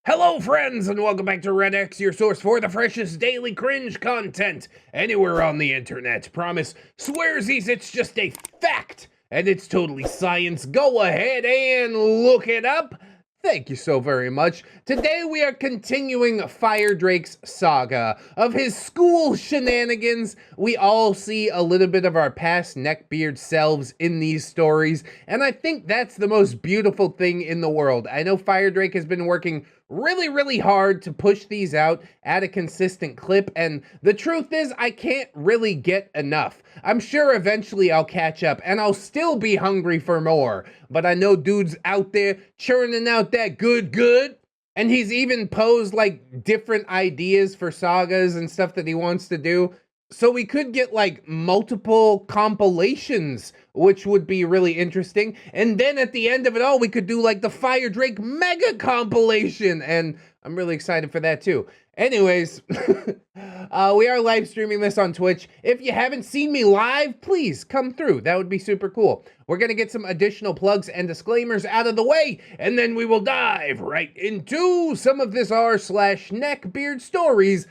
Hello friends and welcome back to ReddX, your source for the freshest daily cringe content anywhere on the internet. Promise, swearsies, it's just a fact and it's totally science. Go ahead and look it up. Thank you so very much. Today we are continuing FYREDRAKE's saga of his school shenanigans. We all see a little bit of our past neckbeard selves in these stories, and I think that's the most beautiful thing in the world. I know FYREDRAKE has been working really hard to push these out at a consistent clip, and the truth is I can't really get enough. I'm sure eventually I'll catch up and I'll still be hungry for more, but I know dude's out there churning out that good, and he's even posed like different ideas for sagas and stuff that he wants to do. So we could get like multiple compilations, which would be really interesting. And then at the end of it all, we could do like the FYREDRAKE mega compilation. And I'm really excited for that too. Anyways, we are live streaming this on Twitch. If you haven't seen me live, please come through. That would be super cool. We're going to get some additional plugs and disclaimers out of the way, and then we will dive right into some of this r/NeckbeardStories.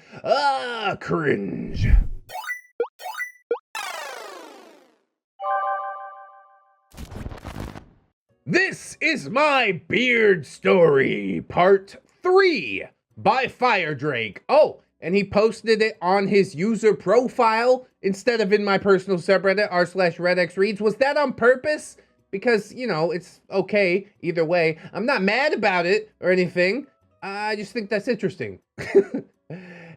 Cringe. This is my beard story, part 3 by FYREDRAKE. Oh, and he posted it on his user profile instead of in my personal subreddit, r/ReddX reads. Was that on purpose? Because, you know, it's okay either way. I'm not mad about it or anything. I just think that's interesting. Hey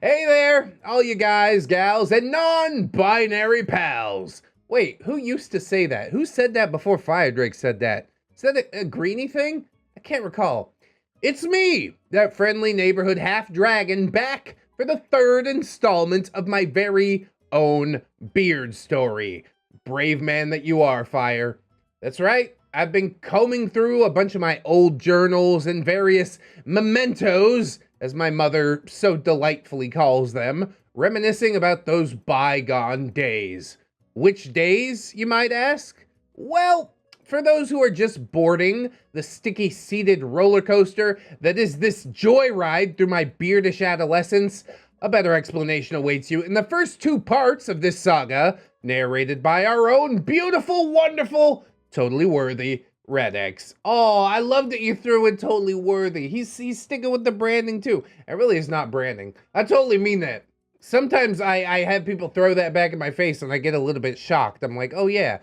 there, all you guys, gals, and non-binary pals. Wait, who used to say that? Who said that before FYREDRAKE said that? Is that a greenie thing? I can't recall. It's me, that friendly neighborhood half-dragon, back for the 3rd installment of my very own beard story. Brave man that you are, Fire. That's right, I've been combing through a bunch of my old journals and various mementos, as my mother so delightfully calls them, reminiscing about those bygone days. Which days, you might ask? Well, for those who are just boarding the sticky-seated roller coaster that is this joyride through my beardish adolescence, a better explanation awaits you in the first 2 parts of this saga, narrated by our own beautiful, wonderful, totally worthy ReddX. Oh, I love that you threw in totally worthy. He's sticking with the branding too. It really is not branding. I totally mean that. Sometimes I have people throw that back in my face and I get a little bit shocked. I'm like, oh yeah.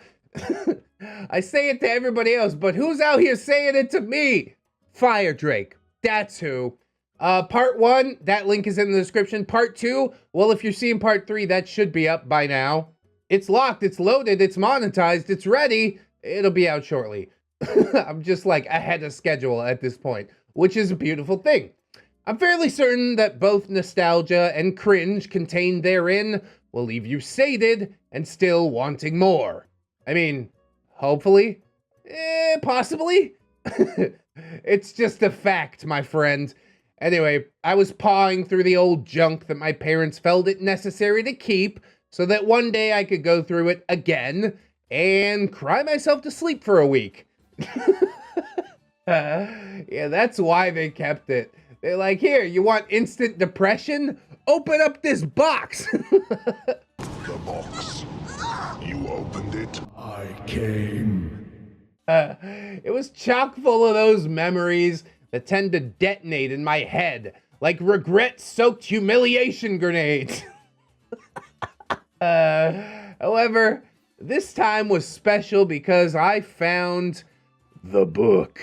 I say it to everybody else, but who's out here saying it to me? FYREDRAKE. That's who. Part 1, that link is in the description. Part 2, well, if you're seeing part 3, that should be up by now. It's locked, it's loaded, it's monetized, it's ready. It'll be out shortly. I'm just like ahead of schedule at this point, which is a beautiful thing. I'm fairly certain that both nostalgia and cringe contained therein will leave you sated and still wanting more. I mean, hopefully, possibly. It's just a fact, my friend. Anyway, I was pawing through the old junk that my parents felt it necessary to keep so that one day I could go through it again and cry myself to sleep for a week. Yeah, that's why they kept it. They're like, here, you want instant depression? Open up this box. The box. You opened it. I came. It was chock full of those memories that tend to detonate in my head like regret-soaked humiliation grenades. However, this time was special because I found the book.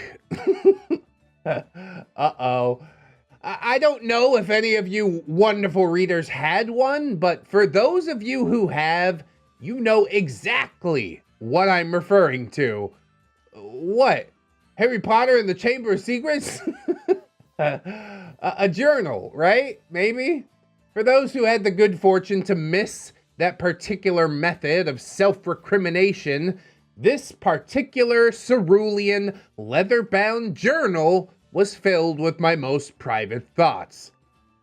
Uh-oh. I don't know if any of you wonderful readers had one, but for those of you who have, you know exactly what I'm referring to. What? Harry Potter and the Chamber of Secrets? A journal, right? Maybe? For those who had the good fortune to miss that particular method of self-recrimination, this particular cerulean, leather-bound journal was filled with my most private thoughts.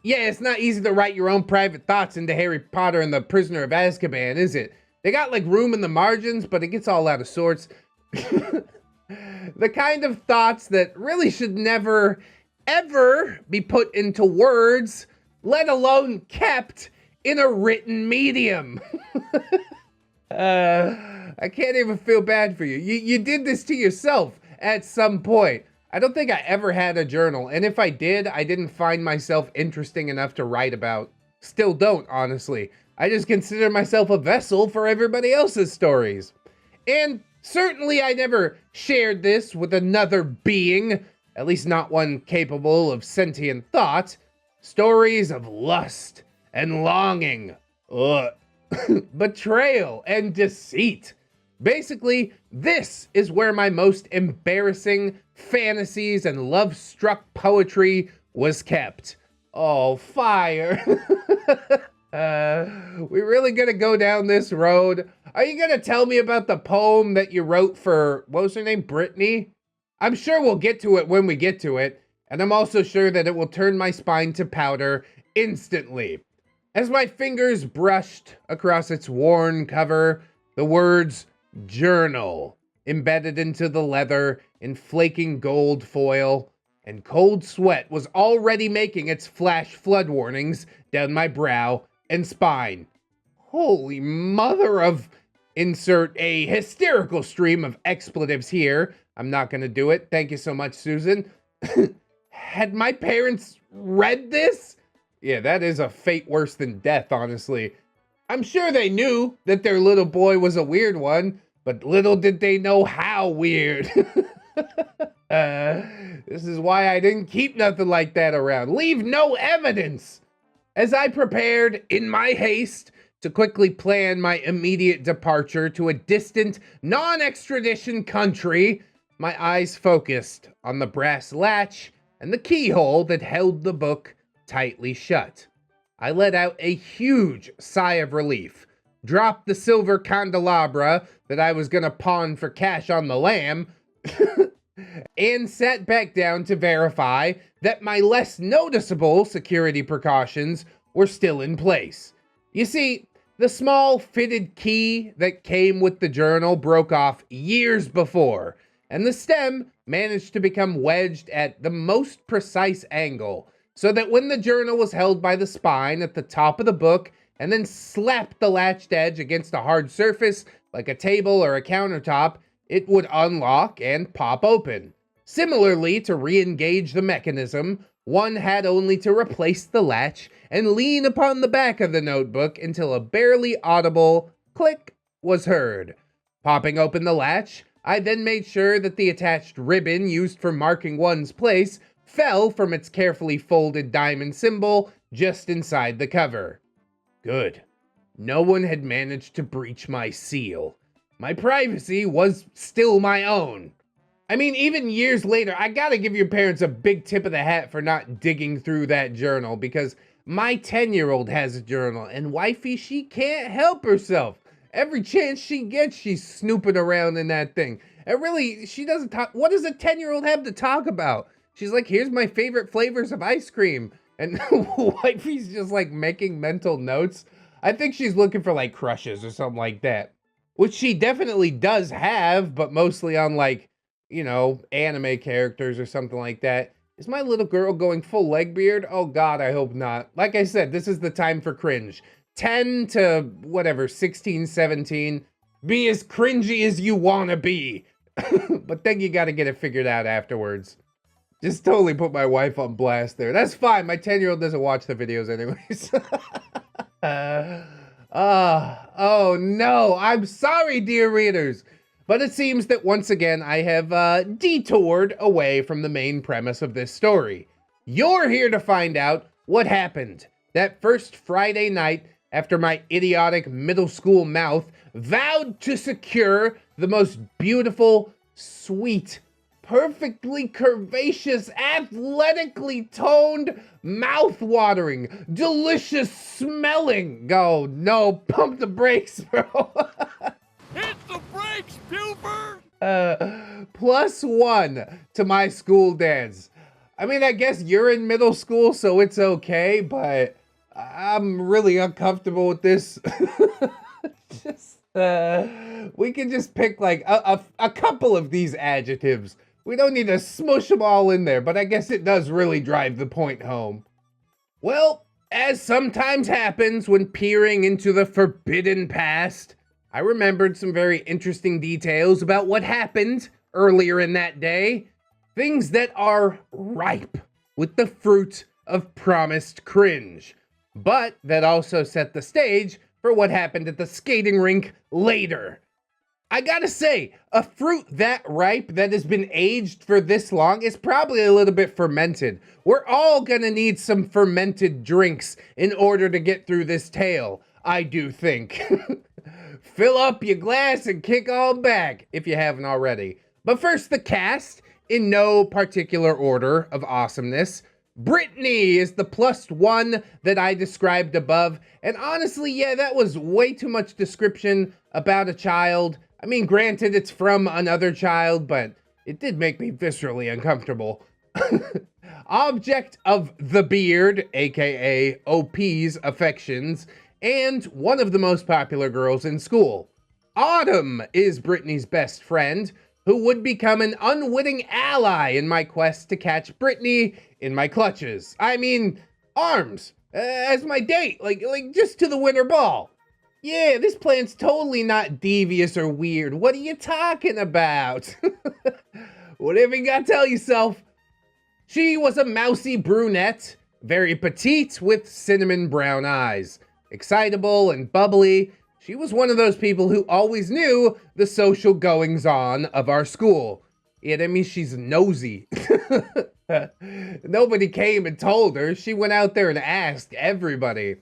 Yeah, it's not easy to write your own private thoughts into Harry Potter and the Prisoner of Azkaban, is it? They got like room in the margins, but it gets all out of sorts. The kind of thoughts that really should never ever be put into words, let alone kept in a written medium. I can't even feel bad for you. You did this to yourself at some point. I don't think I ever had a journal, and if I did, I didn't find myself interesting enough to write about. Still don't, honestly. I just consider myself a vessel for everybody else's stories. And certainly I never shared this with another being, at least not one capable of sentient thought. Stories of lust and longing. Ugh. Betrayal and deceit. Basically, this is where my most embarrassing fantasies and love-struck poetry was kept. Oh, fire. We really gonna go down this road? Are you gonna tell me about the poem that you wrote for, what was her name, Brittany? I'm sure we'll get to it when we get to it, and I'm also sure that it will turn my spine to powder instantly. As my fingers brushed across its worn cover, the words journal embedded into the leather in flaking gold foil, and cold sweat was already making its flash flood warnings down my brow and spine. Holy mother of... Insert a hysterical stream of expletives here. I'm not gonna do it. Thank you so much, Susan. Had my parents read this? Yeah, that is a fate worse than death, honestly. I'm sure they knew that their little boy was a weird one, but little did they know how weird. This is why I didn't keep nothing like that around. Leave no evidence. As I prepared, in my haste, to quickly plan my immediate departure to a distant, non-extradition country, my eyes focused on the brass latch and the keyhole that held the book tightly shut. I let out a huge sigh of relief, dropped the silver candelabra that I was gonna pawn for cash on the lam, and sat back down to verify that my less noticeable security precautions were still in place. You see, the small fitted key that came with the journal broke off years before, and the stem managed to become wedged at the most precise angle, so that when the journal was held by the spine at the top of the book and then slapped the latched edge against a hard surface like a table or a countertop, it would unlock and pop open. Similarly, to re-engage the mechanism, one had only to replace the latch and lean upon the back of the notebook until a barely audible click was heard. Popping open the latch, I then made sure that the attached ribbon used for marking one's place fell from its carefully folded diamond symbol just inside the cover. Good. No one had managed to breach my seal. My privacy was still my own. I mean, even years later, I gotta give your parents a big tip of the hat for not digging through that journal, because my 10-year-old has a journal, and wifey, she can't help herself. Every chance she gets, she's snooping around in that thing. And really, she doesn't talk. What does a 10-year-old have to talk about? She's like, here's my favorite flavors of ice cream. And wifey's just like making mental notes. I think she's looking for like crushes or something like that. Which she definitely does have, but mostly on like, you know, anime characters or something like that. Is my little girl going full leg beard? Oh God, I hope not. Like I said, this is the time for cringe. 10 to whatever, 16, 17. Be as cringy as you wanna be. But then you gotta get it figured out afterwards. Just totally put my wife on blast there. That's fine, my 10-year-old doesn't watch the videos anyways. Oh no, I'm sorry, dear readers. But it seems that once again I have detoured away from the main premise of this story. You're here to find out what happened that first Friday night after my idiotic middle school mouth vowed to secure the most beautiful, sweet, perfectly curvaceous, athletically toned, mouth-watering, delicious smelling. Go, no, pump the brakes, bro. Hit the brakes, Buford! +1 to my school dance. I mean, I guess you're in middle school, so it's okay, but I'm really uncomfortable with this. We can just pick like a couple of these adjectives. We don't need to smush them all in there, but I guess it does really drive the point home. Well, as sometimes happens when peering into the forbidden past, I remembered some very interesting details about what happened earlier in that day. Things that are ripe with the fruit of promised cringe, but that also set the stage for what happened at the skating rink later. I gotta say, a fruit that ripe that has been aged for this long is probably a little bit fermented. We're all gonna need some fermented drinks in order to get through this tale, I do think. Fill up your glass and kick on back if you haven't already. But first, the cast, in no particular order of awesomeness. Brittany is the +1 that I described above, and honestly, yeah, that was way too much description about a child. I mean, granted, it's from another child, but it did make me viscerally uncomfortable. Object of the beard, aka OP's affections, and one of the most popular girls in school. Autumn is Brittany's best friend, who would become an unwitting ally in my quest to catch Brittany in my clutches. I mean, arms, as my date, like just to the winter ball. Yeah, this plan's totally not devious or weird. What are you talking about? Whatever you gotta tell yourself. She was a mousy brunette, very petite with cinnamon brown eyes. Excitable and bubbly, she was one of those people who always knew the social goings-on of our school. Yeah, that means she's nosy. Nobody came and told her. She went out there and asked everybody.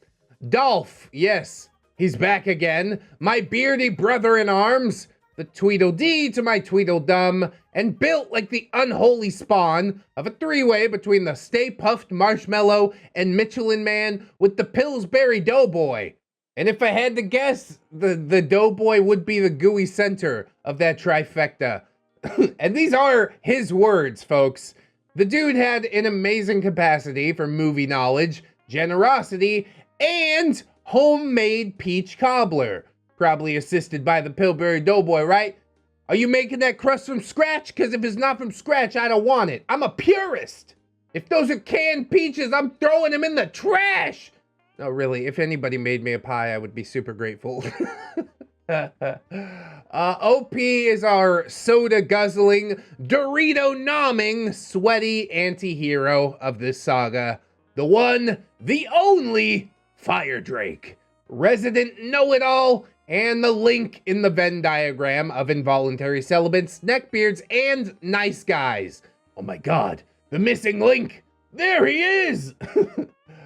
Dolph, yes, he's back again. My beardy brother in arms. The Tweedledee to my Tweedledum, and built like the unholy spawn of a three-way between the Stay Puffed Marshmallow and Michelin Man with the Pillsbury Doughboy. And if I had to guess, the Doughboy would be the gooey center of that trifecta. And these are his words, folks. The dude had an amazing capacity for movie knowledge, generosity, and homemade peach cobbler. Probably assisted by the Pillsbury Doughboy, right? Are you making that crust from scratch? Because if it's not from scratch, I don't want it. I'm a purist. If those are canned peaches, I'm throwing them in the trash. No, really, if anybody made me a pie, I would be super grateful. OP is our soda-guzzling, Dorito-nomming, sweaty anti-hero of this saga. The one, the only, FYREDRAEKE. Resident know-it-all, and the link in the Venn diagram of involuntary celibates, neckbeards, and nice guys. Oh my god, the missing link! There he is!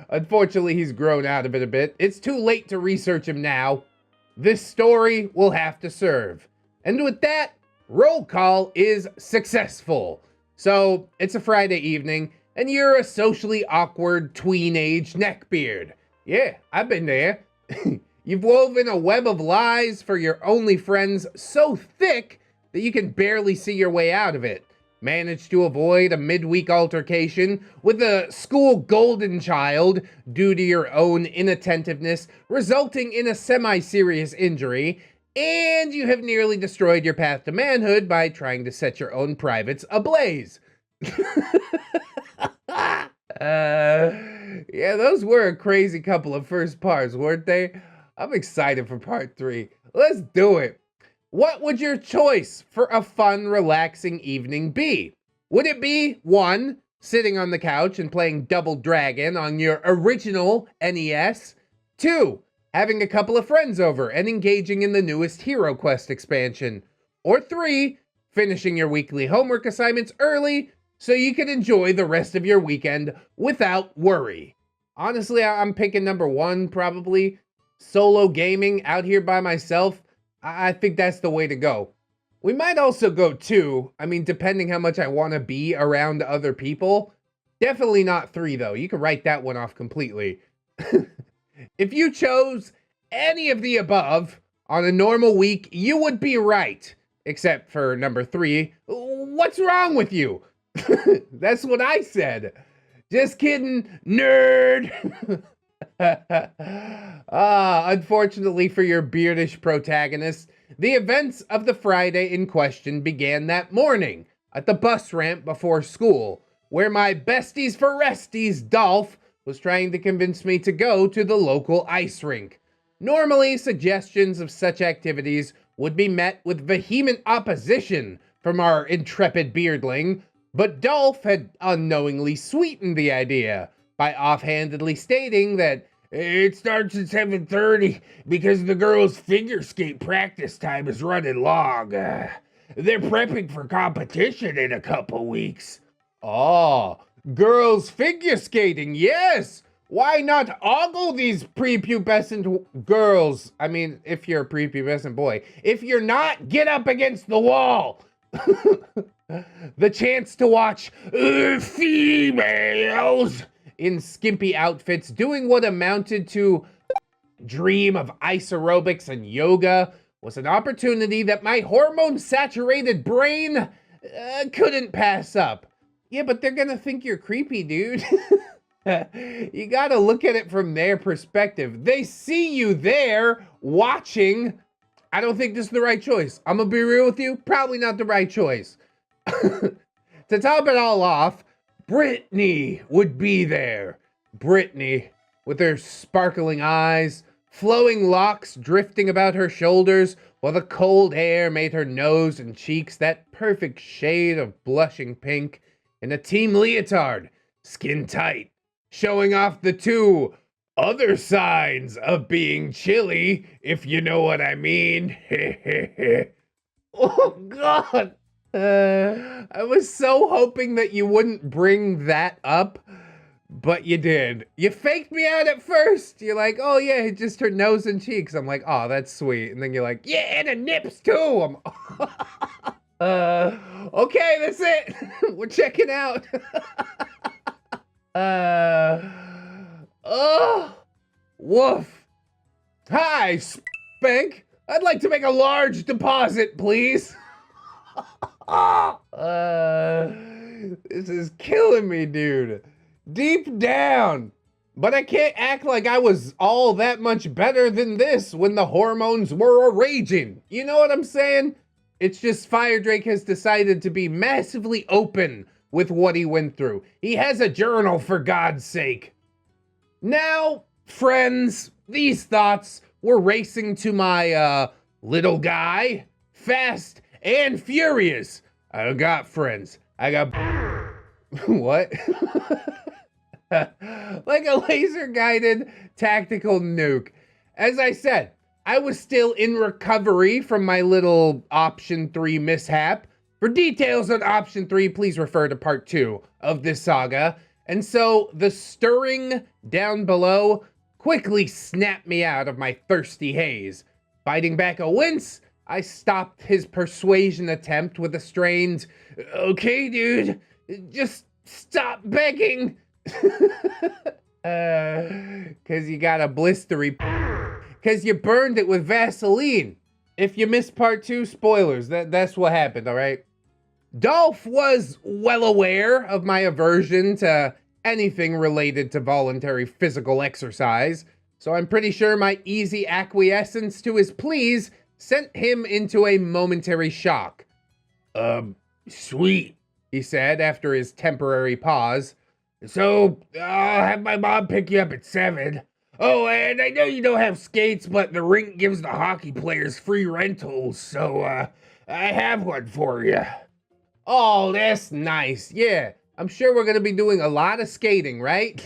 Unfortunately, he's grown out of it a bit. It's too late to research him now. This story will have to serve. And with that, roll call is successful. So, it's a Friday evening, and you're a socially awkward tween-age neckbeard. Yeah, I've been there. You've woven a web of lies for your only friends so thick that you can barely see your way out of it. Managed to avoid a midweek altercation with a school golden child due to your own inattentiveness, resulting in a semi-serious injury, and you have nearly destroyed your path to manhood by trying to set your own privates ablaze. Yeah, those were a crazy couple of first parts, weren't they? I'm excited for part 3. Let's do it. What would your choice for a fun, relaxing evening be? Would it be 1, sitting on the couch and playing Double Dragon on your original NES? 2, having a couple of friends over and engaging in the newest Hero Quest expansion? Or 3, finishing your weekly homework assignments early so you can enjoy the rest of your weekend without worry? Honestly, I'm picking number 1, probably. Solo gaming out here by myself. I think that's the way to go. We might also go 2. I mean, depending how much I want to be around other people. Definitely not 3, though. You can write that one off completely. If you chose any of the above on a normal week, you would be right. Except for number 3. What's wrong with you? That's what I said. Just kidding, nerd. Unfortunately for your beardish protagonist, the events of the Friday in question began that morning. at the bus ramp before school, where my besties for resties, Dolph, was trying to convince me to go to the local ice rink. Normally, suggestions of such activities would be met with vehement opposition from our intrepid beardling, but Dolph had unknowingly sweetened the idea by offhandedly stating that it starts at 7:30 because the girls' figure skate practice time is running long. They're prepping for competition in a couple weeks. Oh, girls figure skating, yes! Why not ogle these prepubescent girls? I mean, if you're a prepubescent boy. If you're not, get up against the wall! The chance to watch females in skimpy outfits doing what amounted to dream of ice aerobics and yoga was an opportunity that my hormone-saturated brain couldn't pass up. Yeah, but they're gonna think you're creepy, dude. You gotta look at it from their perspective. They see you there watching. I don't think this is the right choice. I'm gonna be real with you, probably not the right choice. To top it all off, Brittany would be there. Brittany, with her sparkling eyes, flowing locks drifting about her shoulders, while the cold air made her nose and cheeks that perfect shade of blushing pink, in a team leotard, skin tight, showing off the two other signs of being chilly, if you know what I mean. Oh, God. I was so hoping that you wouldn't bring that up, but you did. You faked me out at first. You're like, oh yeah, just her nose and cheeks. I'm like, oh, that's sweet. And then you're like, yeah, and the nips too. Okay, that's it. We're checking out. Oh, woof. Hi, Spank. I'd like to make a large deposit, please. This is killing me, dude. Deep down. But I can't act like I was all that much better than this when the hormones were a-raging. You know what I'm saying? It's just FYREDRAKE has decided to be massively open with what he went through. He has a journal, for God's sake. Now, friends, these thoughts were racing to my, little guy, fast and furious. I don't got friends. I got... What? Like a laser-guided tactical nuke. As I said, I was still in recovery from my little Option 3 mishap. For details on Option 3, please refer to Part 2 of this saga. And so, the stirring down below quickly snapped me out of my thirsty haze. Fighting back a wince, I stopped his persuasion attempt with a strained, okay, dude, just stop begging. Cause you got a blistery, cause you burned it with Vaseline. If you missed part 2, spoilers, that's what happened, all right? Dolph was well aware of my aversion to anything related to voluntary physical exercise, so I'm pretty sure my easy acquiescence to his pleas sent him into a momentary shock. Sweet, he said after his temporary pause. So, I'll have my mom pick you up at 7. Oh, and I know you don't have skates, but the rink gives the hockey players free rentals, so, I have one for you. Oh, that's nice. Yeah, I'm sure we're gonna be doing a lot of skating, right?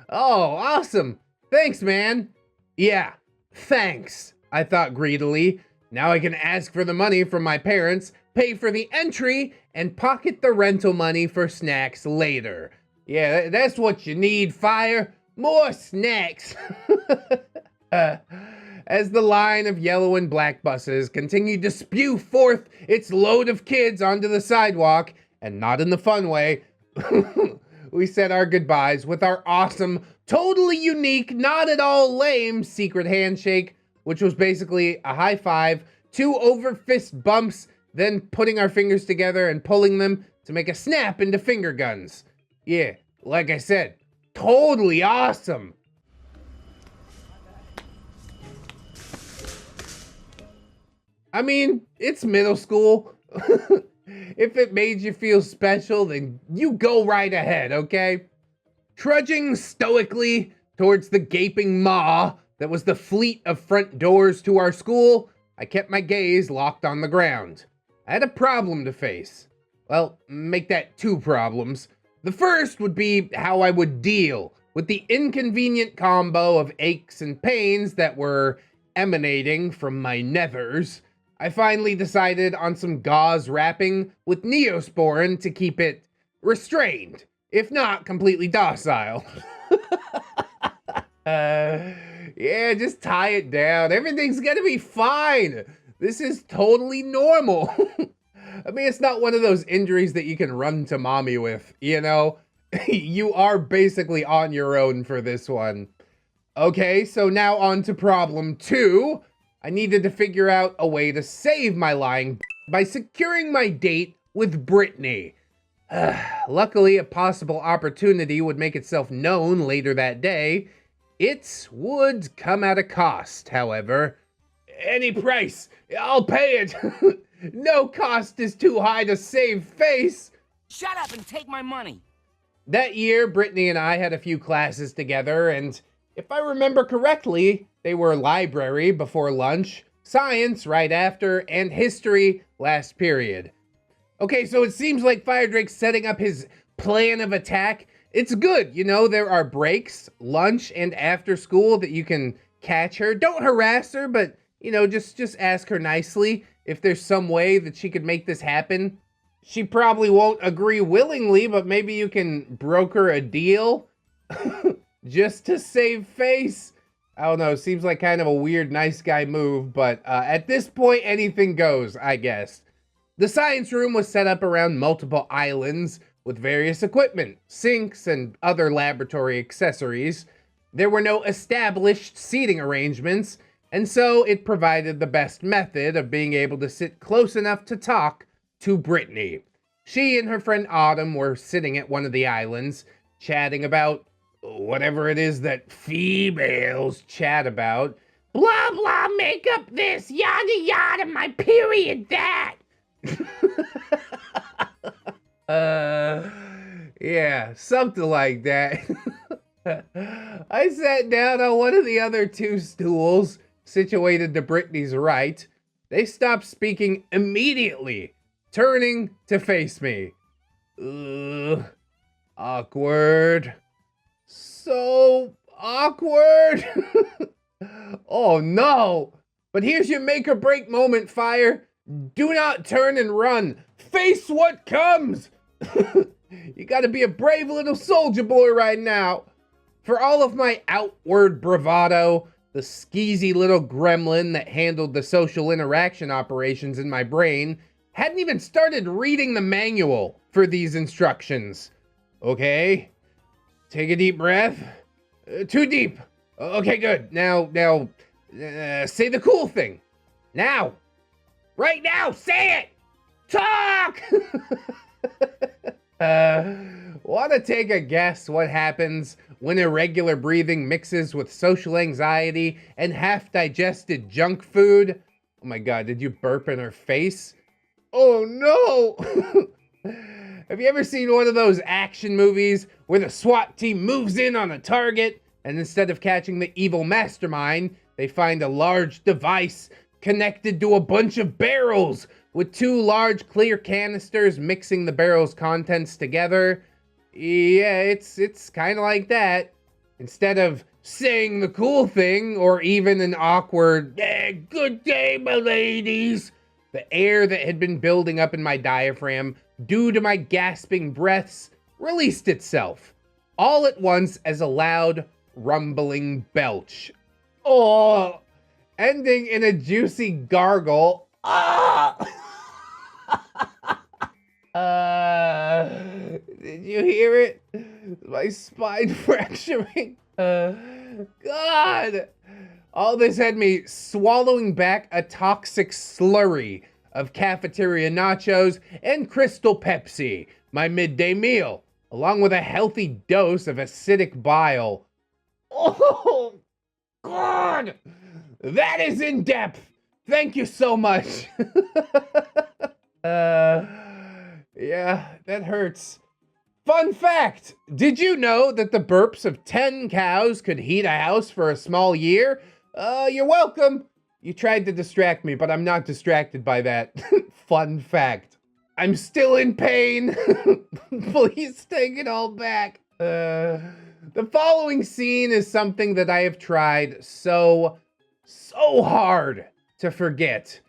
Oh, awesome. Thanks, man. Yeah, thanks, I thought greedily. Now I can ask for the money from my parents, pay for the entry, and pocket the rental money for snacks later. Yeah, that's what you need, Fire. More snacks. As the line of yellow and black buses continued to spew forth its load of kids onto the sidewalk, and not in the fun way, we said our goodbyes with our awesome, totally unique, not at all lame secret handshake, which was basically a high five, 2 over fist bumps, then putting our fingers together and pulling them to make a snap into finger guns. Yeah, like I said, totally awesome. I mean, it's middle school. If it made you feel special, then you go right ahead, okay? Trudging stoically towards the gaping maw that was the fleet of front doors to our school, I kept my gaze locked on the ground. I had a problem to face. Well, make that two problems. The first would be how I would deal with the inconvenient combo of aches and pains that were emanating from my nethers. I finally decided on some gauze wrapping with Neosporin to keep it restrained, if not completely docile. Yeah, just tie it down. Everything's gonna be fine. This is totally normal. I mean, it's not one of those injuries that you can run to mommy with, you know? You are basically on your own for this one. Okay, so now on to problem 2. I needed to figure out a way to save my lying by securing my date with Brittany. Luckily, a possible opportunity would make itself known later that day. It would come at a cost, however. Any price, I'll pay it. No cost is too high to save face. Shut up and take my money. That year, Brittany and I had a few classes together, and if I remember correctly, they were library before lunch, science right after, and history last period. Okay, so it seems like FYREDRAKE's setting up his plan of attack. It's good, you know, there are breaks, lunch, and after school that you can catch her. Don't harass her, but, you know, just ask her nicely if there's some way that she could make this happen. She probably won't agree willingly, but maybe you can broker a deal just to save face. I don't know, seems like kind of a weird nice guy move, but at this point, anything goes, I guess. The science room was set up around multiple islands with various equipment, sinks, and other laboratory accessories. There were no established seating arrangements, and so it provided the best method of being able to sit close enough to talk to Brittany. She and her friend Autumn were sitting at one of the islands, chatting about whatever it is that females chat about. Blah, blah, makeup this, yada, yada, my period that. Yeah, something like that. I sat down on one of the other two stools, situated to Brittany's right. They stopped speaking immediately, turning to face me. Awkward. So awkward. Oh no. But here's your make or break moment, Fire. Do not turn and run. Face what comes. You gotta be a brave little soldier boy right now. For all of my outward bravado, the skeezy little gremlin that handled the social interaction operations in my brain hadn't even started reading the manual for these instructions. Okay, take a deep breath. Too deep. Okay, good. Now, say the cool thing. Now. Right now, say it! Talk! Want to take a guess what happens when irregular breathing mixes with social anxiety and half-digested junk food? Oh my god, did you burp in her face? Oh no! Have you ever seen one of those action movies where the SWAT team moves in on a target and instead of catching the evil mastermind, they find a large device connected to a bunch of barrels with two large clear canisters mixing the barrels' contents together? Yeah, it's kind of like that. Instead of saying the cool thing or even an awkward, good day, my ladies, the air that had been building up in my diaphragm due to my gasping breaths released itself, all at once as a loud, rumbling belch. Oh, ending in a juicy gargle. Ah! Did you hear it? My spine fracturing. God! All this had me swallowing back a toxic slurry of cafeteria nachos and Crystal Pepsi, my midday meal, along with a healthy dose of acidic bile. Oh, God! That is in depth! Thank you so much! Yeah, that hurts. Fun fact, did you know that the burps of 10 cows could heat a house for a small year? You're welcome. You tried to distract me, but I'm not distracted by that. Fun fact. I'm still in pain. Please take it all back. The following scene is something that I have tried so hard to forget.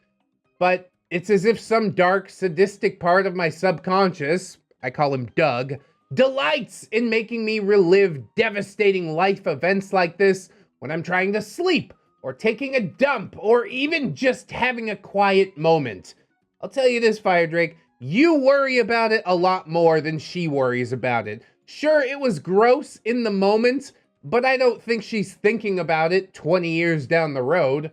But it's as if some dark, sadistic part of my subconscious, I call him Doug, delights in making me relive devastating life events like this when I'm trying to sleep, or taking a dump, or even just having a quiet moment. I'll tell you this, FYREDRAKE, you worry about it a lot more than she worries about it. Sure, it was gross in the moment, but I don't think she's thinking about it 20 years down the road.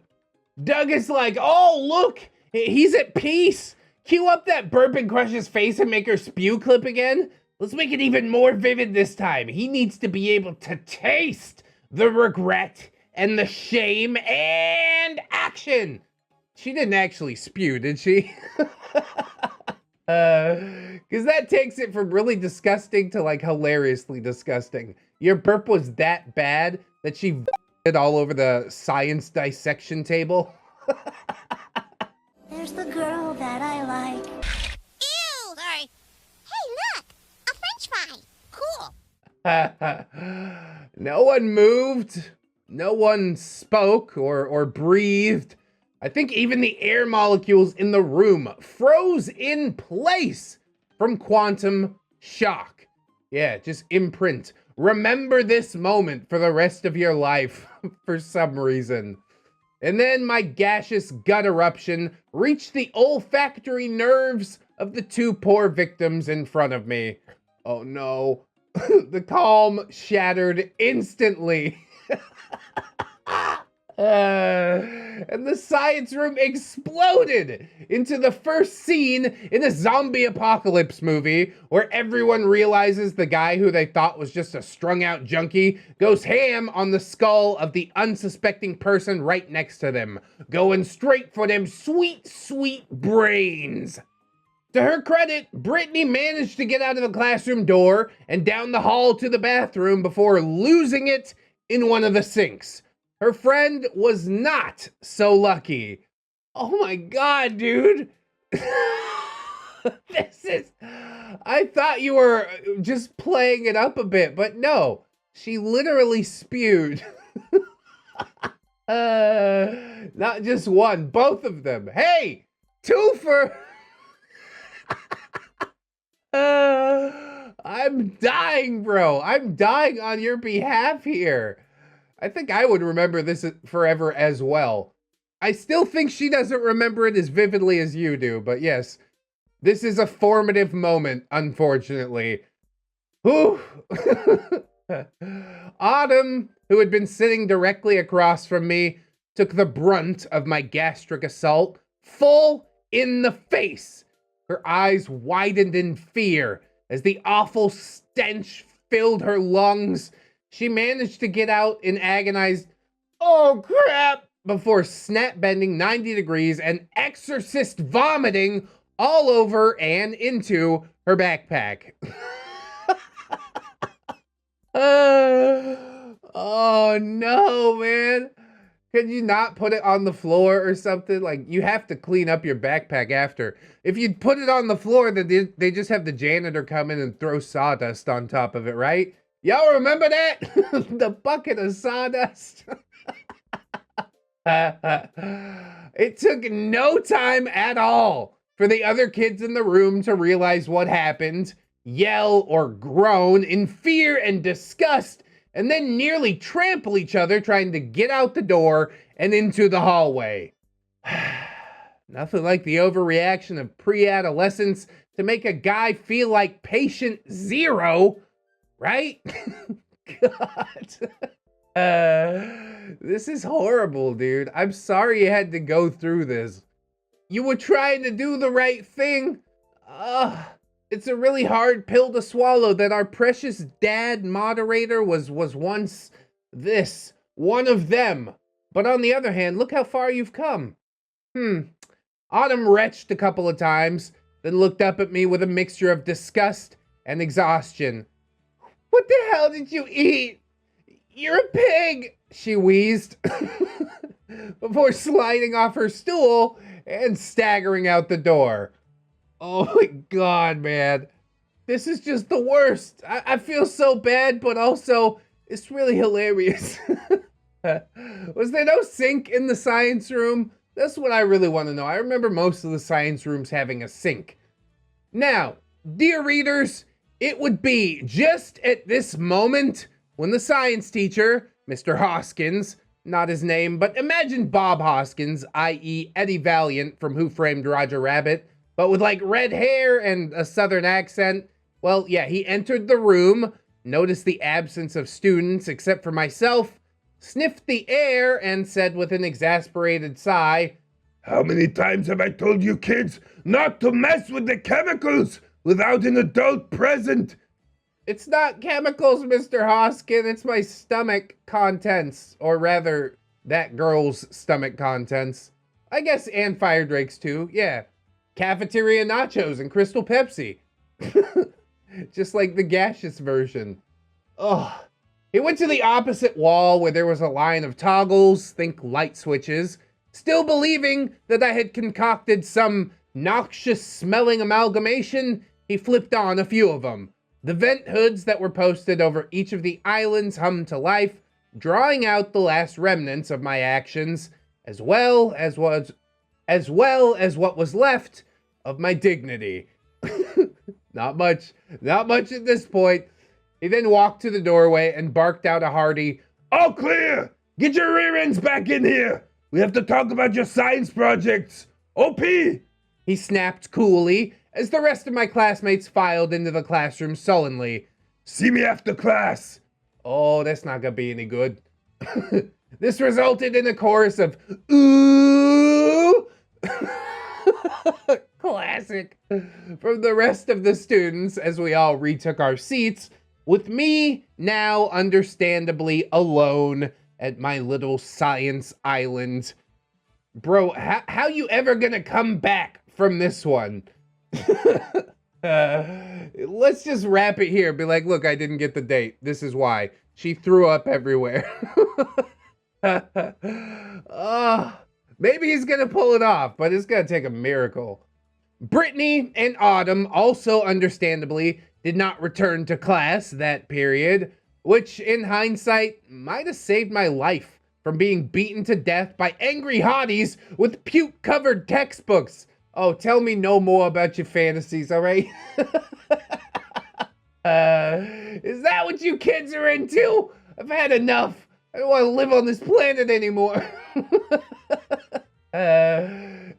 Doug is like, oh, look, he's at peace. Cue up that burp and crush his face and make her spew clip again. Let's make it even more vivid this time. He needs to be able to taste the regret and the shame and action. She didn't actually spew, did she? Because that takes it from really disgusting to like hilariously disgusting. Your burp was that bad that she it all over the science dissection table. There's the girl that I like. Ew, sorry. Hey, look, a French fry. Cool. No one moved. No one spoke or breathed. I think even the air molecules in the room froze in place from quantum shock. Yeah, just imprint. Remember this moment for the rest of your life for some reason. And then my gaseous gut eruption reached the olfactory nerves of the two poor victims in front of me. Oh no, the calm shattered instantly. And the science room exploded into the first scene in a zombie apocalypse movie where everyone realizes the guy who they thought was just a strung out junkie goes ham on the skull of the unsuspecting person right next to them, going straight for them sweet, sweet brains. To her credit, Brittany managed to get out of the classroom door and down the hall to the bathroom before losing it in one of the sinks. Her friend was not so lucky. Oh my god, dude. I thought you were just playing it up a bit, but no. She literally spewed. Not just one, both of them. Hey, twofer. I'm dying, bro. I'm dying on your behalf here. I think I would remember this forever as well. I still think she doesn't remember it as vividly as you do, but yes, this is a formative moment, unfortunately. Whew. Autumn, who had been sitting directly across from me, took the brunt of my gastric assault full in the face. Her eyes widened in fear as the awful stench filled her lungs. She managed to get out in agonized, oh crap, before snap bending 90 degrees and exorcist vomiting all over and into her backpack. Oh no, man. Could you not put it on the floor or something? Like, you have to clean up your backpack after. If you put it on the floor, then they just have the janitor come in and throw sawdust on top of it, right? Y'all remember that? The bucket of sawdust. It took no time at all for the other kids in the room to realize what happened, yell or groan in fear and disgust, and then nearly trample each other trying to get out the door and into the hallway. Nothing like the overreaction of pre-adolescence to make a guy feel like patient zero. Right? God. This is horrible, dude. I'm sorry you had to go through this. You were trying to do the right thing. It's a really hard pill to swallow that our precious dad moderator was once this, one of them. But on the other hand, look how far you've come. Autumn retched a couple of times, then looked up at me with a mixture of disgust and exhaustion. "What the hell did you eat? You're a pig," she wheezed, before sliding off her stool and staggering out the door. Oh my God, man. This is just the worst. I feel so bad, but also it's really hilarious. Was there no sink in the science room? That's what I really want to know. I remember most of the science rooms having a sink. Now, dear readers, it would be just at this moment when the science teacher, Mr. Hoskins, not his name, but imagine Bob Hoskins, i.e. Eddie Valiant from Who Framed Roger Rabbit, but with like red hair and a southern accent. Well, yeah, he entered the room, noticed the absence of students except for myself, sniffed the air, and said with an exasperated sigh, "How many times have I told you kids not to mess with the chemicals without an adult present?" "It's not chemicals, Mr. Hoskin, it's my stomach contents," or rather, that girl's stomach contents. I guess and FYREDRAKE's too, yeah. Cafeteria nachos and Crystal Pepsi. Just like the gaseous version. Ugh. He went to the opposite wall where there was a line of toggles, think light switches, still believing that I had concocted some noxious smelling amalgamation. He flipped on a few of them. The vent hoods that were posted over each of the islands hummed to life, drawing out the last remnants of my actions, as well as what was left of my dignity. Not much at this point. He then walked to the doorway and barked out a hearty, "All clear! Get your rear ends back in here! We have to talk about your science projects! OP!" he snapped coolly as the rest of my classmates filed into the classroom sullenly. "See me after class!" Oh, that's not gonna be any good. This resulted in a chorus of "ooh" classic from the rest of the students as we all retook our seats, with me now understandably alone at my little science island. Bro, how you ever gonna come back from this one? Let's just wrap it here. Be like, look, I didn't get the date. This is why. She threw up everywhere. Maybe he's gonna pull it off, but it's gonna take a miracle. Brittany and Autumn also understandably did not return to class that period, which in hindsight might have saved my life from being beaten to death by angry hotties with puke-covered textbooks. Oh, tell me no more about your fantasies, all right? Is that what you kids are into? I've had enough. I don't want to live on this planet anymore.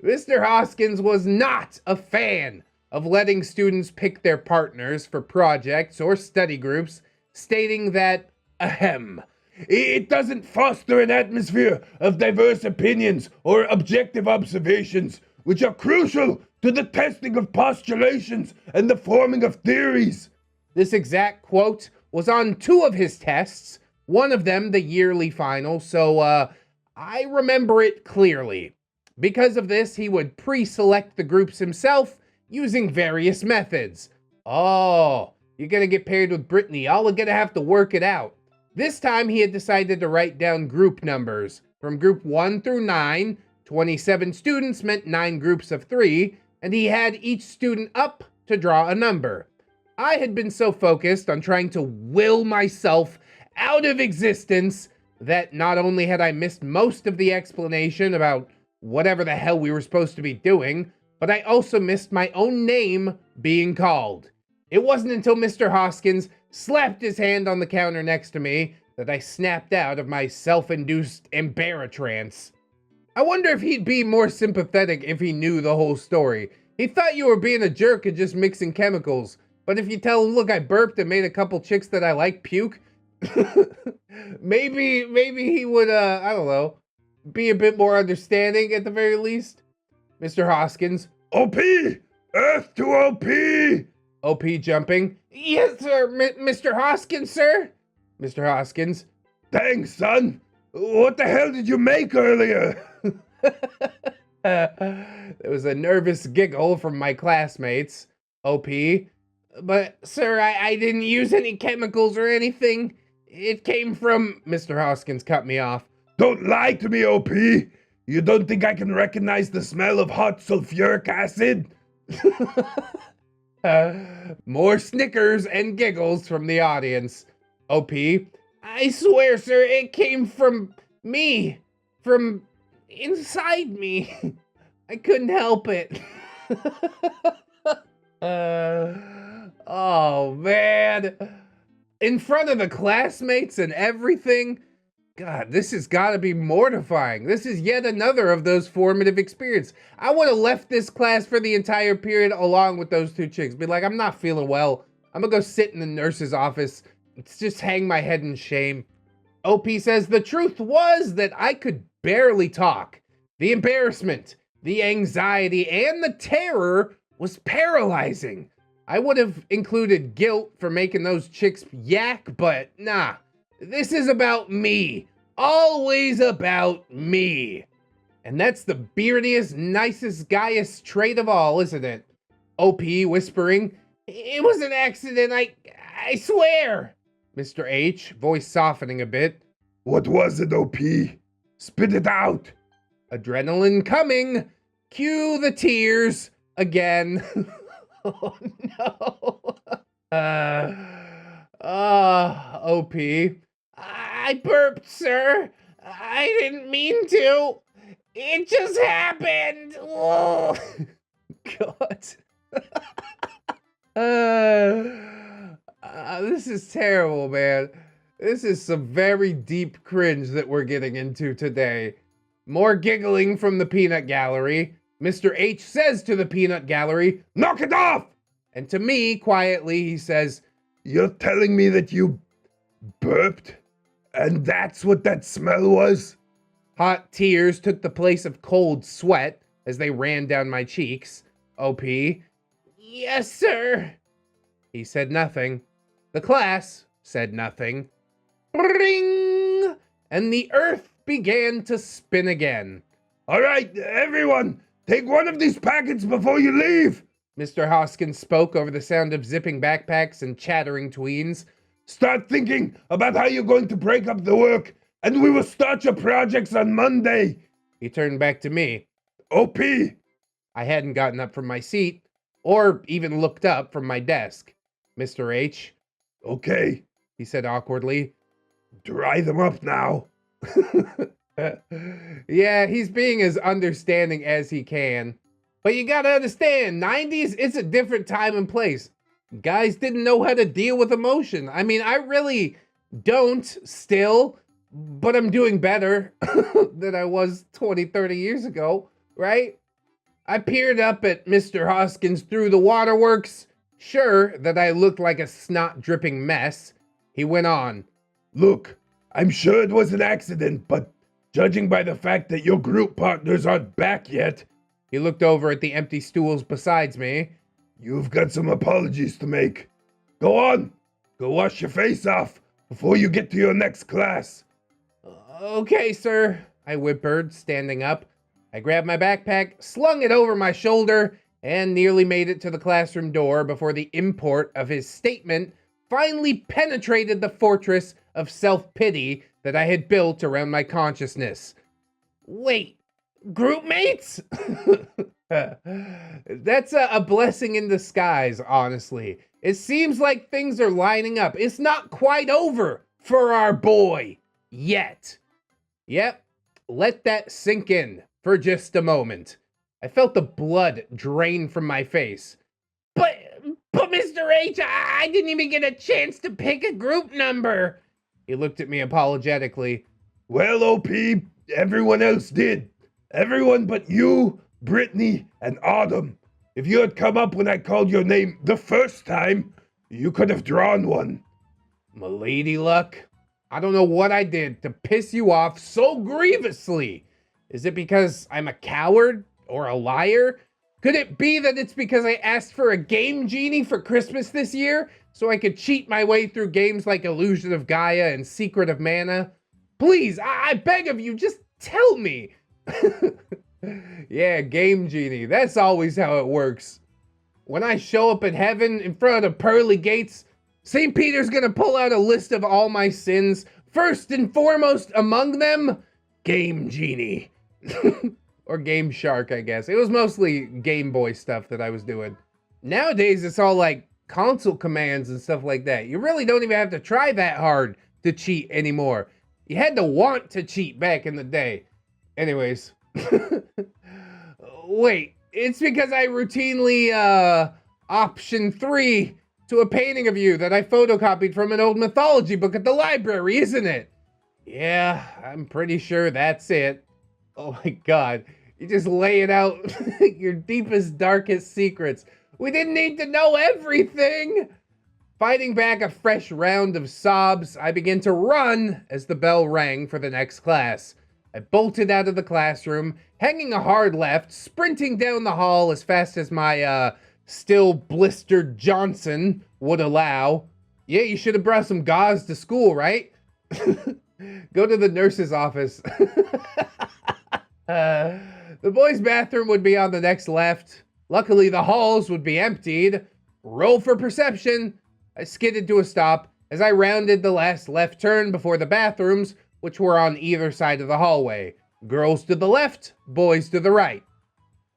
Mr. Hoskins was not a fan of letting students pick their partners for projects or study groups, stating that, ahem, "It doesn't foster an atmosphere of diverse opinions or objective observations, which are crucial to the testing of postulations and the forming of theories." This exact quote was on 2 of his tests, one of them the yearly final, so I remember it clearly. Because of this, he would pre-select the groups himself using various methods. Oh, you're gonna get paired with Brittany. Y'all are gonna have to work it out. This time he had decided to write down group numbers. From group 1 through 9, 27 students meant 9 groups of 3, and he had each student up to draw a number. I had been so focused on trying to will myself out of existence that not only had I missed most of the explanation about whatever the hell we were supposed to be doing, but I also missed my own name being called. It wasn't until Mr. Hoskins slapped his hand on the counter next to me that I snapped out of my self-induced embarratrance. I wonder if he'd be more sympathetic if he knew the whole story. He thought you were being a jerk and just mixing chemicals, but if you tell him, look, I burped and made a couple chicks that I like puke, maybe he would, I don't know, be a bit more understanding at the very least. Mr. Hoskins. "OP! Earth to OP!" OP jumping. "Yes, sir, Mr. Hoskins, sir." Mr. Hoskins. "Thanks, son. What the hell did you make earlier?" There was a nervous giggle from my classmates. OP. But, sir, I didn't use any chemicals or anything. It came from... Mr. Hoskins cut me off. Don't lie to me, OP. You don't think I can recognize the smell of hot sulfuric acid? More snickers and giggles from the audience. OP. I swear, sir, it came from me. From inside me. I couldn't help it. Oh, man. In front of the classmates and everything. God, this has got to be mortifying. This is yet another of those formative experiences. I would have left this class for the entire period along with those two chicks. Be like, I'm not feeling well. I'm going to go sit in the nurse's office. Just hang my head in shame. OP says, the truth was that I could barely talk. The embarrassment, the anxiety, and the terror was paralyzing. I would have included guilt for making those chicks yak, but nah. This is about me. Always about me. And that's the beardiest, nicest, guyest trait of all, isn't it? OP whispering, it was an accident, I swear. Mr. H, voice softening a bit. What was it, OP? Spit it out. Adrenaline coming. Cue the tears again. Oh, no. OP. I burped, sir. I didn't mean to. It just happened. Whoa. God. This is terrible, man. This is some very deep cringe that we're getting into today. More giggling from the peanut gallery. Mr. H says to the peanut gallery, knock it off! And to me, quietly, he says, you're telling me that you burped? And that's what that smell was? Hot tears took the place of cold sweat as they ran down my cheeks. OP. Yes, sir. He said nothing. The class said nothing. Ring! And the earth began to spin again. All right, everyone, take one of these packets before you leave. Mr. Hoskins spoke over the sound of zipping backpacks and chattering tweens. Start thinking about how you're going to break up the work, and we will start your projects on Monday. He turned back to me. OP. I hadn't gotten up from my seat, or even looked up from my desk. Mr. H. Okay, he said awkwardly. Dry them up now. Yeah, he's being as understanding as he can. But you gotta understand, 90s, it's a different time and place. Guys didn't know how to deal with emotion. I mean, I really don't still, but I'm doing better than I was 20, 30 years ago, right? I peered up at Mr. Hoskins through the waterworks, sure that I looked like a snot-dripping mess. He went on. Look, I'm sure it was an accident, but judging by the fact that your group partners aren't back yet... He looked over at the empty stools beside me. You've got some apologies to make. Go on, go wash your face off before you get to your next class. Okay, sir, I whimpered, standing up. I grabbed my backpack, slung it over my shoulder, and nearly made it to the classroom door before the import of his statement finally penetrated the fortress of self-pity that I had built around my consciousness. Wait, group mates? That's a blessing in disguise, honestly. It seems like things are lining up. It's not quite over for our boy yet. Yep, let that sink in for just a moment. I felt the blood drain from my face. But Mr. H, I didn't even get a chance to pick a group number. He looked at me apologetically. Well, OP, everyone else did. Everyone but you, Brittany, and Autumn. If you had come up when I called your name the first time, you could have drawn one. M'lady luck, I don't know what I did to piss you off so grievously. Is it because I'm a coward or a liar? Could it be that it's because I asked for a game genie for Christmas this year so I could cheat my way through games like Illusion of Gaia and Secret of Mana? Please, I beg of you, just tell me. Yeah, Game Genie. That's always how it works. When I show up in heaven in front of the pearly gates, St. Peter's gonna pull out a list of all my sins. First and foremost among them, Game Genie. Or Game Shark, I guess. It was mostly Game Boy stuff that I was doing. Nowadays, it's all like console commands and stuff like that. You really don't even have to try that hard to cheat anymore. You had to want to cheat back in the day. Anyways. Wait, it's because I routinely, option 3 to a painting of you that I photocopied from an old mythology book at the library, isn't it? Yeah, I'm pretty sure that's it. Oh my god. You just lay it out your deepest, darkest secrets. We didn't need to know everything. Fighting back a fresh round of sobs, I began to run as the bell rang for the next class. I bolted out of the classroom, hanging a hard left, sprinting down the hall as fast as my, still blistered Johnson would allow. Yeah, you should have brought some gauze to school, right? Go to the nurse's office. The boys' bathroom would be on the next left. Luckily, the halls would be emptied. Roll for perception. I skidded to a stop as I rounded the last left turn before the bathrooms, which were on either side of the hallway. Girls to the left, boys to the right.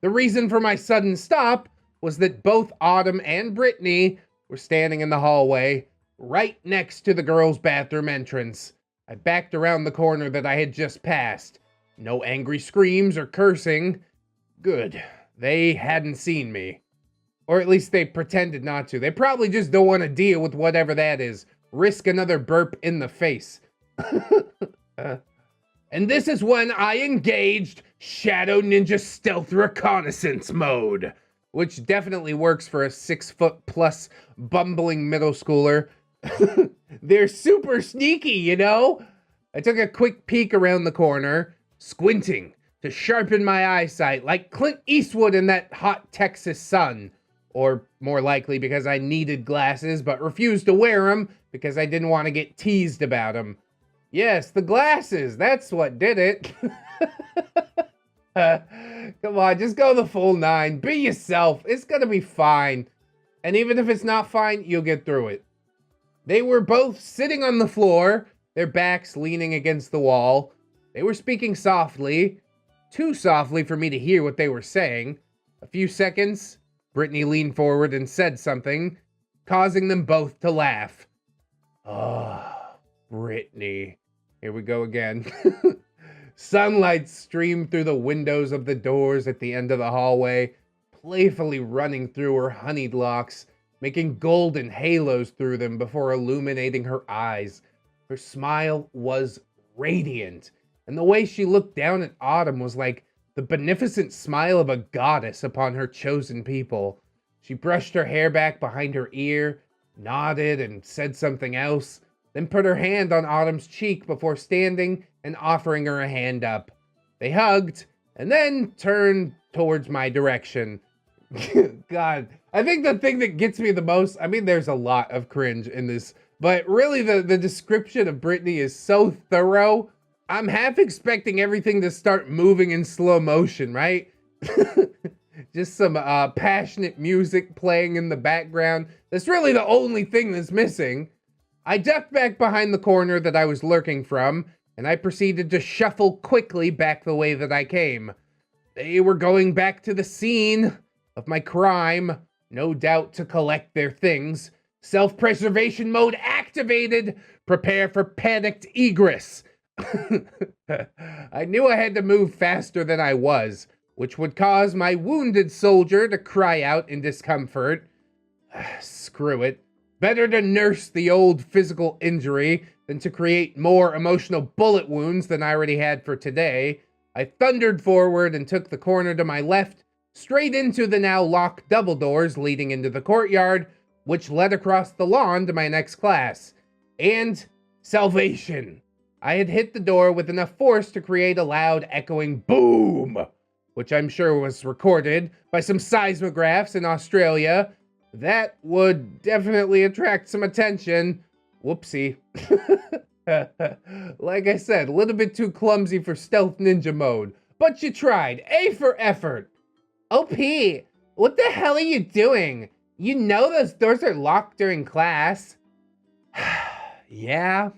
The reason for my sudden stop was that both Autumn and Brittany were standing in the hallway, right next to the girls' bathroom entrance. I backed around the corner that I had just passed. No angry screams or cursing. Good. They hadn't seen me. Or at least they pretended not to. They probably just don't want to deal with whatever that is. Risk another burp in the face. And this is when I engaged Shadow Ninja Stealth Reconnaissance mode, which definitely works for a 6-foot-plus bumbling middle schooler. They're super sneaky, you know? I took a quick peek around the corner, squinting to sharpen my eyesight like Clint Eastwood in that hot Texas sun. Or more likely because I needed glasses but refused to wear them because I didn't want to get teased about them. Yes, the glasses, that's what did it. Come on, just go the full 9. Be yourself. It's gonna be fine. And even if it's not fine, you'll get through it. They were both sitting on the floor, their backs leaning against the wall. They were speaking softly, too softly for me to hear what they were saying. A few seconds, Brittany leaned forward and said something, causing them both to laugh. Oh, Brittany. Here we go again. Sunlight streamed through the windows of the doors at the end of the hallway, playfully running through her honeyed locks, making golden halos through them before illuminating her eyes. Her smile was radiant, and the way she looked down at Autumn was like the beneficent smile of a goddess upon her chosen people. She brushed her hair back behind her ear, nodded and said something else, then put her hand on Autumn's cheek before standing and offering her a hand up. They hugged, and then turned towards my direction. God, I think the thing that gets me the most, I mean, there's a lot of cringe in this, but really the description of Brittany is so thorough. I'm half expecting everything to start moving in slow motion, right? Just some passionate music playing in the background. That's really the only thing that's missing. I ducked back behind the corner that I was lurking from, and I proceeded to shuffle quickly back the way that I came. They were going back to the scene of my crime, no doubt to collect their things. Self-preservation mode activated. Prepare for panicked egress. I knew I had to move faster than I was, which would cause my wounded soldier to cry out in discomfort. Screw it. Better to nurse the old physical injury than to create more emotional bullet wounds than I already had for today. I thundered forward and took the corner to my left, straight into the now locked double doors leading into the courtyard, which led across the lawn to my next class. And salvation. I had hit the door with enough force to create a loud echoing boom, which I'm sure was recorded by some seismographs in Australia. That would definitely attract some attention. Whoopsie. Like I said, a little bit too clumsy for stealth ninja mode, but you tried. A for effort. OP, what the hell are you doing? You know those doors are locked during class. Yeah,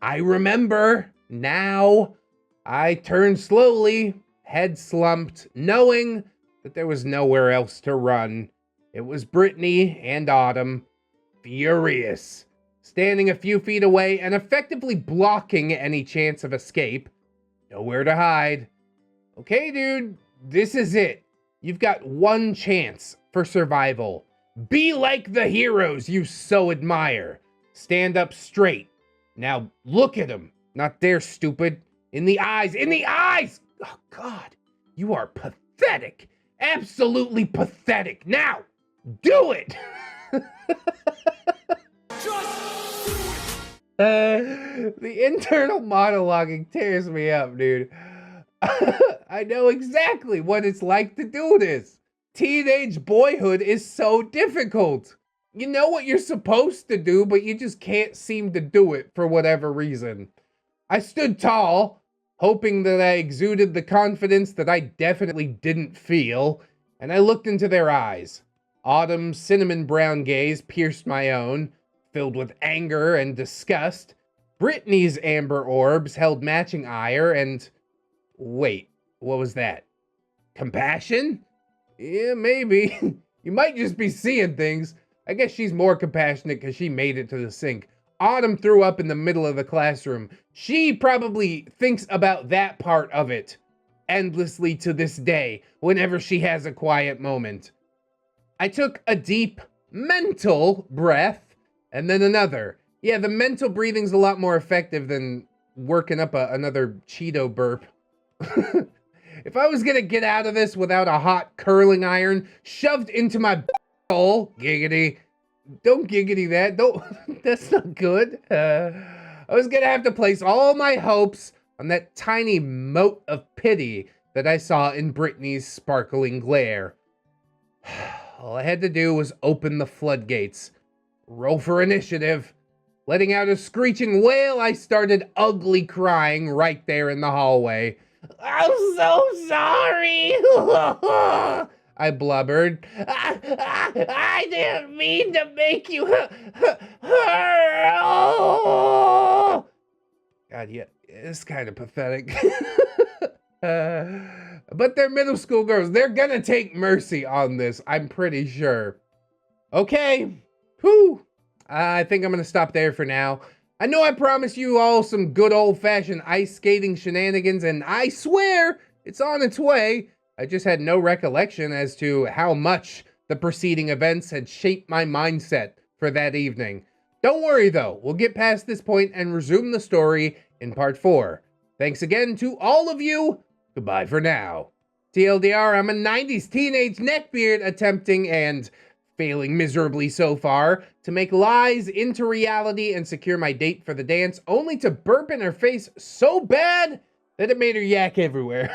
I remember. Now, I turned slowly, head slumped, knowing that there was nowhere else to run. It was Brittany and Autumn, furious, standing a few feet away and effectively blocking any chance of escape. Nowhere to hide. Okay, dude, this is it. You've got one chance for survival. Be like the heroes you so admire. Stand up straight. Now look at him. Not there, stupid. In the eyes. In the eyes! Oh, God. You are pathetic. Absolutely pathetic. Now, do it! The internal monologuing tears me up, dude. I know exactly what it's like to do this. Teenage boyhood is so difficult. You know what you're supposed to do, but you just can't seem to do it for whatever reason. I stood tall, hoping that I exuded the confidence that I definitely didn't feel, and I looked into their eyes. Autumn's cinnamon brown gaze pierced my own, filled with anger and disgust. Brittany's amber orbs held matching ire and... Wait, what was that? Compassion? Yeah, maybe. You might just be seeing things. I guess she's more compassionate because she made it to the sink. Autumn threw up in the middle of the classroom. She probably thinks about that part of it endlessly to this day, whenever she has a quiet moment. I took a deep mental breath, and then another. Yeah, the mental breathing's a lot more effective than working up another Cheeto burp. If I was gonna get out of this without a hot curling iron shoved into my hole, giggity. Don't giggity that. Don't. That's not good. I was gonna have to place all my hopes on that tiny mote of pity that I saw in Brittany's sparkling glare. All I had to do was open the floodgates. Roll for initiative. Letting out a screeching wail, I started ugly crying right there in the hallway. I'm so sorry. I blubbered. I didn't mean to make you hurt. God, yeah, it's kind of pathetic. But they're middle school girls. They're gonna take mercy on this, I'm pretty sure. Okay. Whew. I think I'm gonna stop there for now. I know I promised you all some good old-fashioned ice skating shenanigans, and I swear it's on its way. I just had no recollection as to how much the preceding events had shaped my mindset for that evening. Don't worry though, we'll get past this point and resume the story in part 4. Thanks again to all of you. Goodbye for now. TLDR, I'm a 90s teenage neckbeard attempting and failing miserably so far to make lies into reality and secure my date for the dance, only to burp in her face so bad that it made her yak everywhere.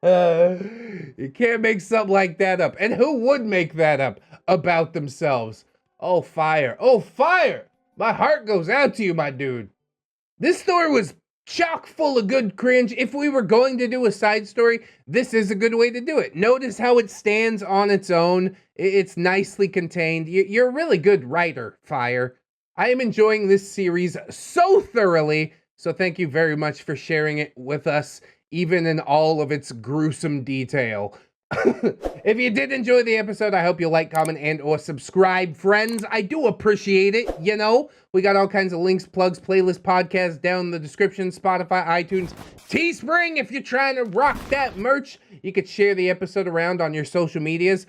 You can't make something like that up. And who would make that up about themselves? Oh, fire. Oh, fire. My heart goes out to you, my dude. This story was chock full of good cringe. If we were going to do a side story, this is a good way to do it. Notice how it stands on its own. It's nicely contained. You're a really good writer, Fire. I am enjoying this series so thoroughly, so thank you very much for sharing it with us, even in all of its gruesome detail. If you did enjoy the episode, I hope you'll like, comment, and or subscribe, friends. I do appreciate it, you know. We got all kinds of links, plugs, playlists, podcasts down in the description, Spotify, iTunes, Teespring. If you're trying to rock that merch, you could share the episode around on your social medias.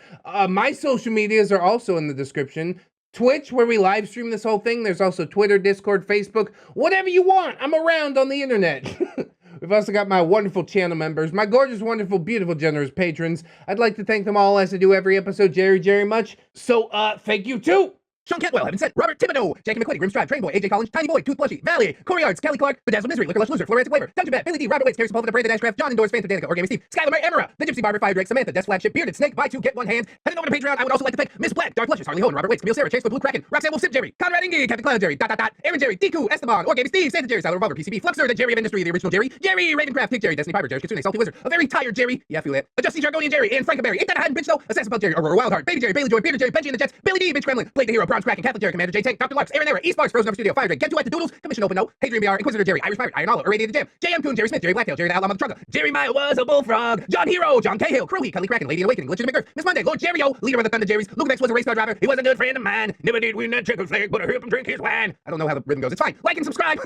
My social medias are also in the description. Twitch, where we live stream this whole thing. There's also Twitter, Discord, Facebook, whatever you want. I'm around on the internet. We've also got my wonderful channel members, my gorgeous, wonderful, beautiful, generous patrons. I'd like to thank them all as I do every episode very, very much. So, thank you too. Sean Cantwell, Heaven Sent, Robert Thibodeau, Jackie McQuitty, Grim's Tribe, Train Boy, AJ Collins, Tiny Boy, Tooth Plushy, Valley, Corey Arts, Kelly Clark, Bedazzled Misery, Liquor Lush Loser, Florantic Flavor, Dungeon Bat, Billy D, Robert Waits, Carrie Sepulveda, Brandon Ashcraft, John Endors, Phantom Danica, Origami Steve, Skylar Murray, Emera, The Gypsy Barber, FYREDRAEKE, Samantha, Death Flagship, Bearded Snake, Buy Two, Get One Hand, heading over to Patreon. I would also like to thank Miss Black, Dark Luscious, Harley Hohen, Robert Waits, Camille Sarah, Chase for Blue Kraken, Roxanne Wolf, Sip Jerry, Conrad Inge, Captain Clown Jerry, Aaron Jerry, Deku, Esteban, Origami Steve, Santa Jerry, Silent Revolver, PCB, Fluxer, the Jerry of Industry, the original Jerry, Jerry, Ravencraft, Pick Jerry, Destiny Piper, Jerry Kitsune, Salty Wizard, a very tired Jerry, yeah, I feel that, a Justy Jargonian Jerry, and Frankenberry, ain't that a hiding bitch though, Assassin Belt Jerry, Aurora Wildheart, Baby Jerry, Bailey Joy, Peter Jerry, Benji and the Jets, Billy D, Bitch Kremlin, Blade the Hero, Bronze Kraken, Catholic Jerry, Commander J Tank, Dr. Lux, Aaron Era, East Mars, Frozen Over Studio, FYREDRAEKE, Get to at the Doodles, Commission Open No, Hadrian BR, Inquisitor Jerry, Irish Pirate, Iron Hollow, Irradiated Jam, JM Coon, Jerry Smith, Jerry Blacktail, Jerry the Outlaw Mother Trunga, Jerry Mile was a bullfrog, John Hero, John Cahill, Crowley, Kelly Kraken, Lady in Awakening, Glitch in the McGurk, Miss Monday, Lord Jerry-O, Leader of the Thunder Jerrys, Luke X was a race car driver, he was a good friend of mine, never did win that chicken flag, but I heard him drink his wine. I don't know how the rhythm goes, it's fine, like and subscribe.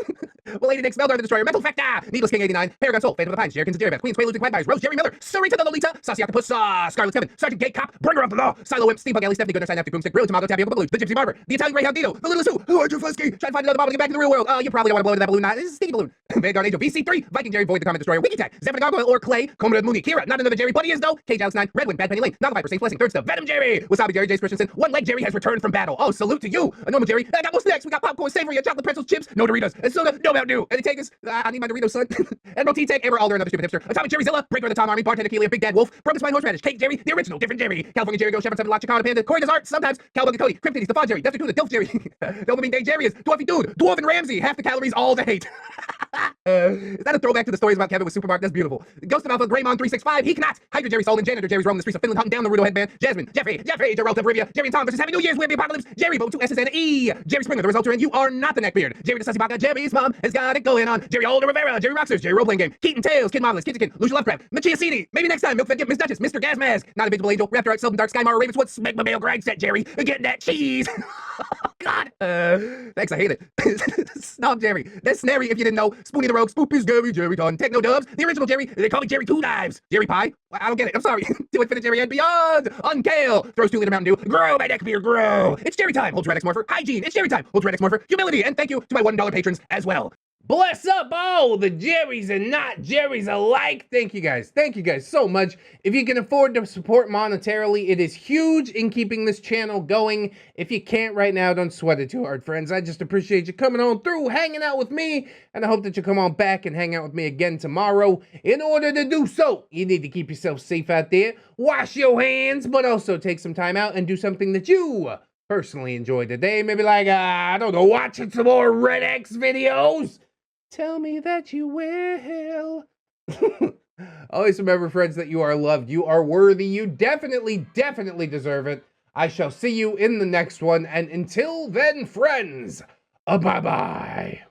Well, Lady Nick, Smeldar the Destroyer, Mental Factor, Needless King 89, Paragon Soul, Phantom of the Pines, Jerkins and Jerry Beth, Queens, Quaaludes and Quagmires, Rose, Jerry Miller, Sarita the Lolita, Saucy Octopus, Scarlet Kevin, Sergeant Gate Cop, Bringer of the Law, Silo Wimp, Steampunk Alley, Stephanie Goodness, Sign After Boomstick, Brilliant Tomato, Tapioca Balloon, the Gypsy Barber, the Italian Greyhound Dino, the Little Sue, who are you Fusky? Try to find another bottle to get back in the real world. You probably want to blow into that balloon now. This is a sticky balloon. Vanguard Angel, VC3, Viking Jerry, Void the Comet Destroyer, Wiki Tech, Zephanic Gargoyle or Clay, Commodore Mooney, Kira, not another Jerry, but he is though, Cage Alex 9, Redwing, Bad Penny Lane, Naga Viper, Saint Blessing, Third Stuff, Venom Jerry, Wasabi Jerry, Jace Christensen, One Leg Jerry has returned from battle. Oh, salute to you, a normal Jerry. I got what's next? We got popcorn, savory, and chocolate pretzels, chips, no Doritos, and soda, no Mountain Dew. Any takers? I need my Doritos, son. Admiral T-Tech, Ever Alder, another stupid hipster, Atomic Jerry Zilla, Breaker of the Tom Army, Bartender Keelia, Big Dad Wolf, Broken Spine Horseradish, Cake Jerry, the original, different Jerry, California Jerry Go, Shepherd 7 Lock, Chicana Panda, Corey Desart, sometimes, Cowbug Cody, Cryptides, the Fod Jerry, Dexter Tuna, Dilf Jerry, Dopamine Day Jerry is Dwarfy Dude, Dwarven Ramsey, half the calories, all the hate. Is that a throwback to the stories about Kevin with Supermarket? That's beautiful. Ghost of Alpha, Greymon 365, he cannot. Hydra Jerry Solon, Janitor Jerry's roaming the streets of Finland, hunting down the Rudo headband. Jasmine, Jeffrey, Geralt of Rivia, Jerry and Tom versus Happy New Year's, we have the apocalypse. Jerry, Bo, 2 S's and an E. Jerry Springer, the results are in. You are not the neckbeard. Jerry the Sussy Baka, Jerry's mom has got it going on. Jerry Alder Rivera, Jerry Roxers, Jerry Roleplaying Game, Keaton Tails, Kid Marvelous, Kidsikin, Lucia Lovecraft, Machia CD. Maybe next time, Milkfed Gift, Miss Duchess, Mr. Gasmask, Not Invisible Angel, Raptor X, Selden Dark, Skymar, Ravenswood, Smeg Mobile, Greg set Jerry, getting that cheese. God. Thanks, I hate it. Snob Jerry. That's Snary if you didn't know. Spoonie the Rogue, Spoop is Jerry, Jerry Ton, Techno Dubs, the original Jerry, they call me Jerry Two Knives. Jerry Pie? I don't get it, I'm sorry. To Infinite Jerry and beyond. Unkale. Throws 2 liter Mountain Dew. Grow, my neckbeard, grow. It's Jerry time. Holds ReddX Morpher. Hygiene. It's Jerry time. Holds ReddX Morpher. Humility. And thank you to my $1 patrons as well. Bless up all the Jerrys and not Jerrys alike. Thank you guys so much. If you can afford to support monetarily, it is huge in keeping this channel going. If you can't right now, don't sweat it too hard, friends. I just appreciate you coming on through, hanging out with me, and I hope that you come on back and hang out with me again tomorrow. In order to do so, you need to keep yourself safe out there, wash your hands, but also take some time out and do something that you personally enjoy today. Maybe like, I don't know, watching some more ReddX videos. Tell me that you will. Always remember, friends, that you are loved. You are worthy. You definitely deserve it. I shall see you in the next one. And until then, friends, bye-bye.